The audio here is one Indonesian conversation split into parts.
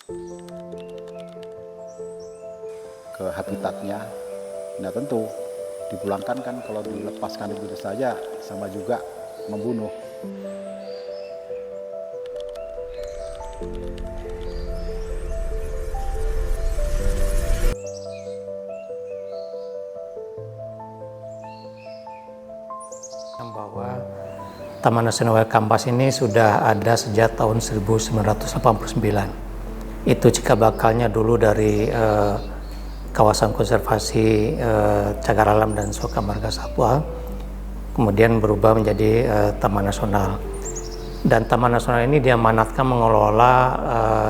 ke habitatnya. Nah tentu dipulangkan kan kalau dilepaskan begitu saja sama juga membunuh. Bahwa Taman Nasional Waikambas ini sudah ada sejak tahun 1989. Itu cikal bakalnya dulu dari kawasan konservasi cagar alam dan suaka marga satwa, kemudian berubah menjadi Taman Nasional. Dan Taman Nasional ini diamanatkan mengelola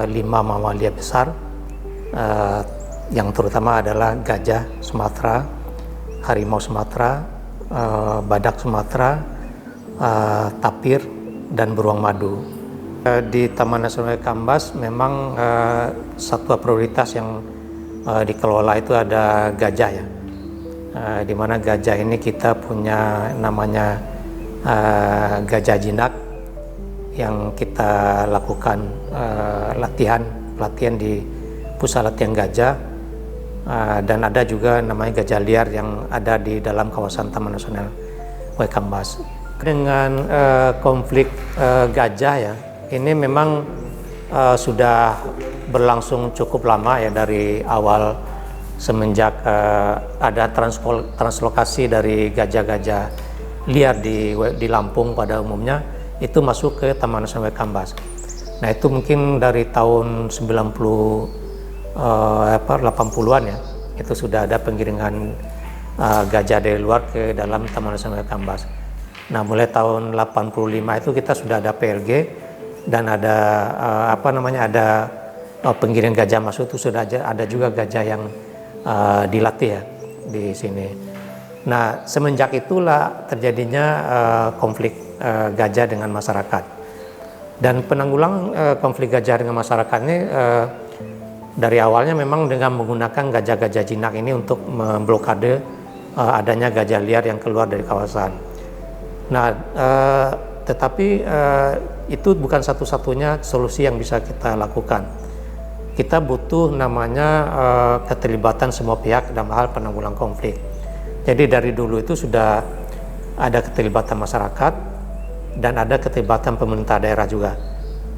5 mamalia besar, yang terutama adalah gajah Sumatera, harimau Sumatera, badak Sumatera, tapir, dan beruang madu. Di Taman Nasional Waikambas memang satwa prioritas yang dikelola itu ada gajah ya, di mana gajah ini kita punya namanya gajah jinak yang kita lakukan pelatihan di pusat latihan gajah, dan ada juga namanya gajah liar yang ada di dalam kawasan Taman Nasional Waikambas. Dengan konflik gajah ya, ini memang sudah berlangsung cukup lama ya, dari awal semenjak ada translokasi dari gajah-gajah liar di Lampung pada umumnya itu masuk ke Taman Nasional Waikambas. Nah itu mungkin dari tahun 80-an ya, itu sudah ada penggiringan gajah dari luar ke dalam Taman Nasional Waikambas. Nah mulai tahun 85 itu kita sudah ada PLG dan ada ada penggiringan gajah masuk, itu sudah ada juga gajah yang dilatih ya di sini. Nah semenjak itulah terjadinya konflik gajah dengan masyarakat, dan penanggulangan konflik gajah dengan masyarakat ini dari awalnya memang dengan menggunakan gajah-gajah jinak ini untuk memblokade adanya gajah liar yang keluar dari kawasan. Nah, tetapi itu bukan satu-satunya solusi yang bisa kita lakukan. Kita butuh namanya keterlibatan semua pihak dalam hal penanggulangan konflik. Jadi dari dulu itu sudah ada keterlibatan masyarakat dan ada keterlibatan pemerintah daerah juga.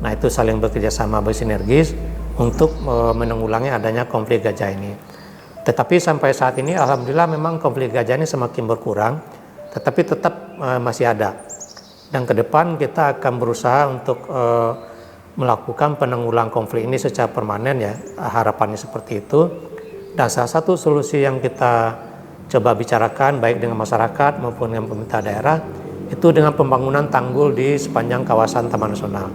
Nah itu saling bekerja sama bersinergis untuk menanggulangi adanya konflik gajah ini. Tetapi sampai saat ini alhamdulillah memang konflik gajah ini semakin berkurang, tetapi tetap masih ada. Dan ke depan kita akan berusaha untuk melakukan penanggulangan konflik ini secara permanen ya, harapannya seperti itu. Dan salah satu solusi yang kita coba bicarakan baik dengan masyarakat maupun dengan pemerintah daerah itu dengan pembangunan tanggul di sepanjang kawasan Taman Nasional.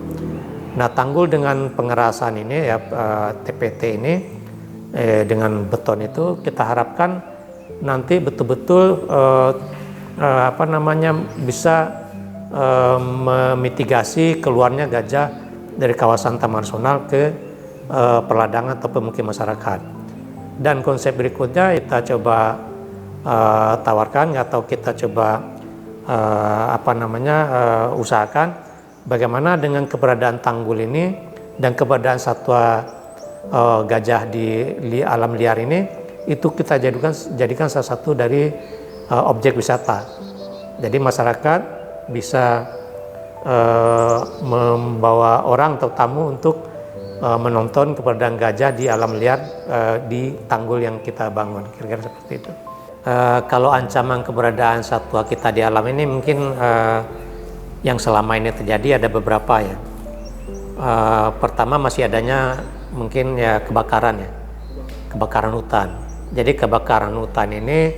Nah tanggul dengan pengerasan ini ya, TPT ini dengan beton itu kita harapkan nanti betul-betul bisa memitigasi keluarnya gajah dari kawasan Taman Nasional ke perladangan atau pemukiman masyarakat. Dan konsep berikutnya kita coba tawarkan atau kita coba usahakan bagaimana dengan keberadaan tanggul ini dan keberadaan satwa gajah di alam liar ini itu kita jadikan salah satu dari objek wisata. Jadi masyarakat bisa membawa orang atau tamu untuk menonton keberadaan gajah di alam liar di tanggul yang kita bangun, kira-kira seperti itu. Kalau ancaman keberadaan satwa kita di alam ini mungkin yang selama ini terjadi ada beberapa ya. Pertama masih adanya mungkin ya kebakaran hutan. Jadi kebakaran hutan ini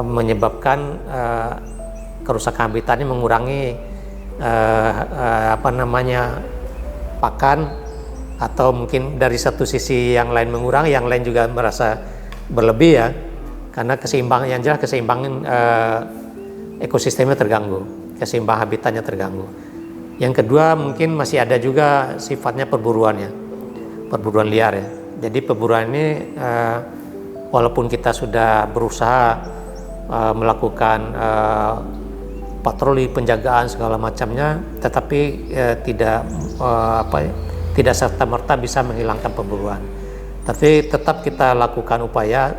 menyebabkan kerusakan habitat ini mengurangi pakan, atau mungkin dari satu sisi yang lain mengurangi, yang lain juga merasa berlebih ya, karena keseimbangan ekosistemnya terganggu, keseimbangan habitatnya terganggu. Yang kedua mungkin masih ada juga sifatnya perburuan liar ya. Jadi perburuan ini walaupun kita sudah berusaha melakukan patroli penjagaan segala macamnya, tetapi tidak serta-merta bisa menghilangkan pemburuan. Tapi tetap kita lakukan upaya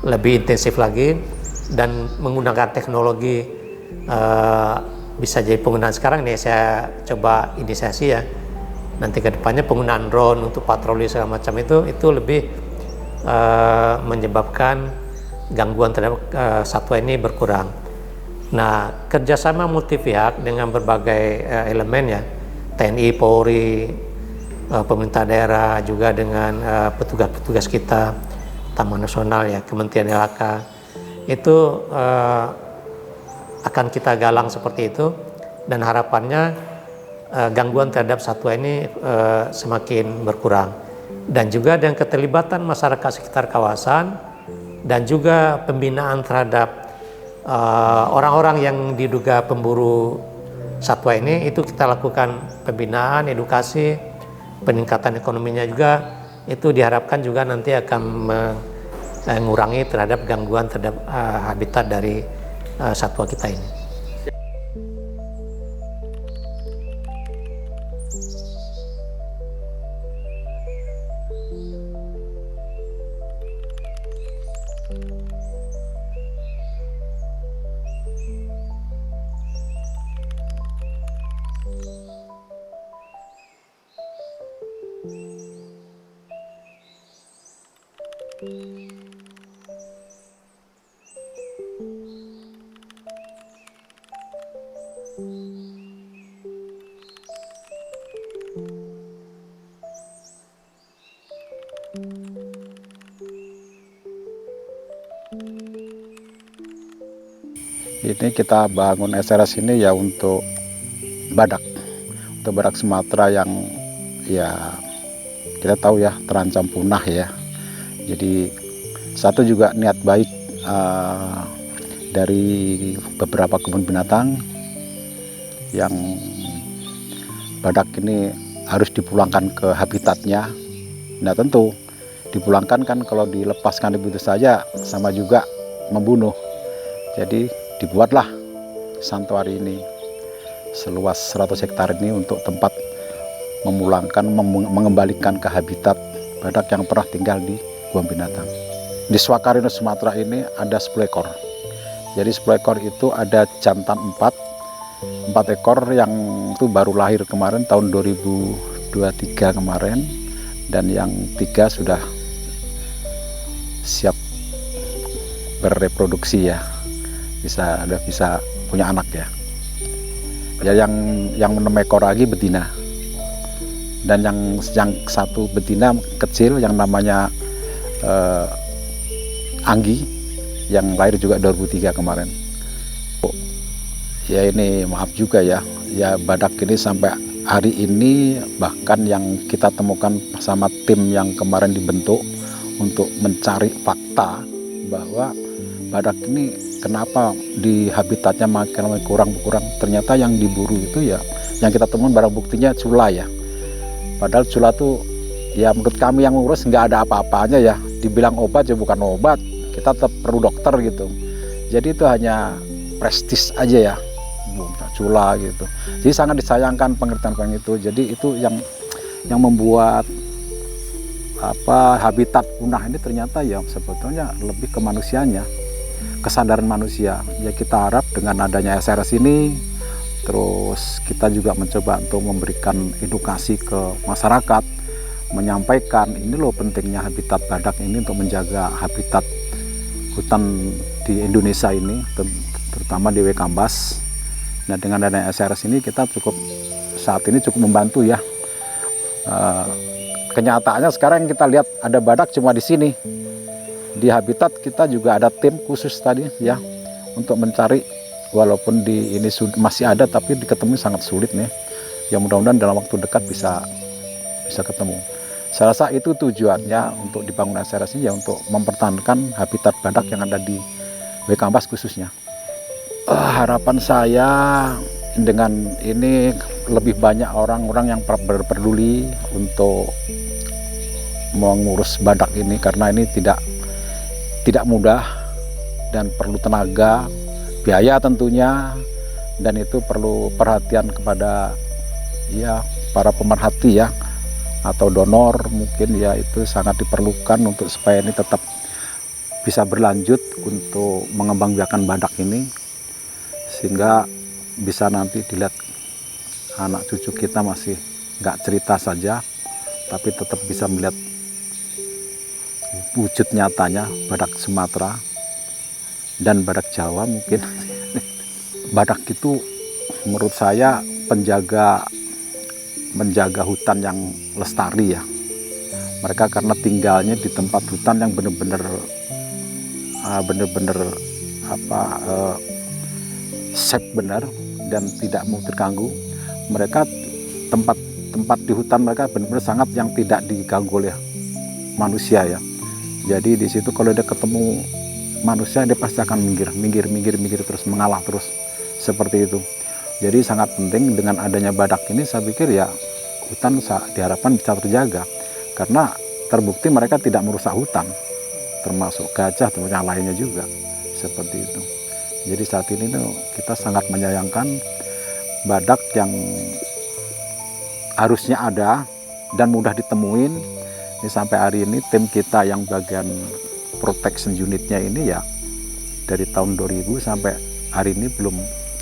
lebih intensif lagi dan menggunakan teknologi, bisa jadi penggunaan sekarang nih saya coba inisiasi ya. Nanti ke depannya penggunaan drone untuk patroli segala macam itu lebih menyebabkan gangguan terhadap satwa ini berkurang. Nah, kerjasama multi pihak dengan berbagai elemen ya, TNI, Polri, pemerintah daerah, juga dengan petugas-petugas kita, Taman Nasional ya, Kementerian LHK, itu akan kita galang seperti itu, dan harapannya gangguan terhadap satwa ini semakin berkurang. Dan juga dengan keterlibatan masyarakat sekitar kawasan dan juga pembinaan terhadap orang-orang yang diduga pemburu satwa ini, itu kita lakukan pembinaan, edukasi, peningkatan ekonominya juga, itu diharapkan juga nanti akan mengurangi terhadap gangguan terhadap habitat dari satwa kita ini. Ini kita bangun SRS ini ya untuk badak Sumatera yang ya kita tahu ya terancam punah ya. Jadi satu juga niat baik dari beberapa kebun binatang yang badak ini harus dipulangkan ke habitatnya. Nah tentu dipulangkan kan kalau dilepaskan begitu saja sama juga membunuh. Jadi dibuatlah santuari ini seluas 100 hektar ini untuk tempat memulangkan, mengembalikan ke habitat badak yang pernah tinggal di kebun binatang. Di Swakarino Sumatera ini ada 10 ekor. Jadi 10 ekor itu ada jantan 4 ekor yang itu baru lahir kemarin tahun 2023 kemarin, dan yang 3 sudah siap bereproduksi ya, bisa punya anak ya. Ya yang 6 ekor lagi betina, dan yang satu betina kecil yang namanya Anggi yang lahir juga 2003 kemarin. Ya ini maaf juga ya badak ini sampai hari ini bahkan yang kita temukan sama tim yang kemarin dibentuk untuk mencari fakta bahwa badak ini kenapa di habitatnya makin berkurang, ternyata yang diburu itu ya yang kita temukan barang buktinya cula ya. Padahal cula tuh ya menurut kami yang ngurus nggak ada apa-apanya ya, dibilang obat ya bukan obat, kita tetap perlu dokter gitu. Jadi itu hanya prestis aja ya, cula gitu. Jadi sangat disayangkan pengertian itu. Jadi itu yang membuat habitat punah ini ternyata ya sebetulnya lebih ke manusianya, kesadaran manusia. Ya kita harap dengan adanya SRS ini, terus kita juga mencoba untuk memberikan edukasi ke masyarakat, menyampaikan ini loh pentingnya habitat badak ini untuk menjaga habitat hutan di Indonesia ini, terutama di Wekambas. Nah dengan adanya SRS ini kita saat ini cukup membantu ya. Kenyataannya sekarang kita lihat ada badak cuma di sini. Di habitat kita juga ada tim khusus tadi ya untuk mencari, walaupun di ini masih ada tapi diketemu sangat sulit nih. Ya mudah-mudahan dalam waktu dekat bisa ketemu. Saya rasa itu tujuannya untuk dibangun SRS ini ya, untuk mempertahankan habitat badak yang ada di Wekambas khususnya. Harapan saya dengan ini lebih banyak orang-orang yang peduli untuk mengurus badak ini, karena ini tidak mudah dan perlu tenaga, biaya tentunya, dan itu perlu perhatian kepada ya para pemerhati ya, atau donor mungkin ya, itu sangat diperlukan untuk supaya ini tetap bisa berlanjut untuk mengembangbiakan badak ini, sehingga bisa nanti dilihat anak cucu kita masih nggak cerita saja, tapi tetap bisa melihat wujud nyatanya badak Sumatera dan badak Jawa mungkin. Badak itu menurut saya menjaga hutan yang lestari ya. Mereka karena tinggalnya di tempat hutan yang benar-benar safe benar dan tidak mau terganggu. Mereka tempat di hutan mereka benar-benar sangat yang tidak diganggu oleh manusia ya. Jadi di situ kalau dia ketemu manusia, dia pasti akan minggir terus, mengalah terus seperti itu. Jadi sangat penting dengan adanya badak ini, saya pikir ya hutan diharapkan bisa terjaga, karena terbukti mereka tidak merusak hutan, termasuk gajah termasuk yang lainnya juga seperti itu. Jadi saat ini tuh kita sangat menyayangkan badak yang harusnya ada dan mudah ditemuin. Ini sampai hari ini tim kita yang bagian protection unitnya ini ya, dari tahun 2000 sampai hari ini belum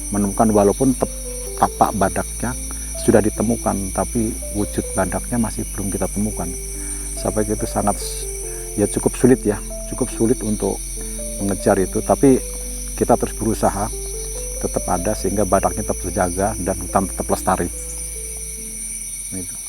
menemukan, walaupun tapak badaknya sudah ditemukan, tapi wujud badaknya masih belum kita temukan. Sampai itu sangat ya cukup sulit untuk mengejar itu, tapi kita terus berusaha tetap ada sehingga badaknya tetap terjaga dan hutan tetap lestari. Gitu.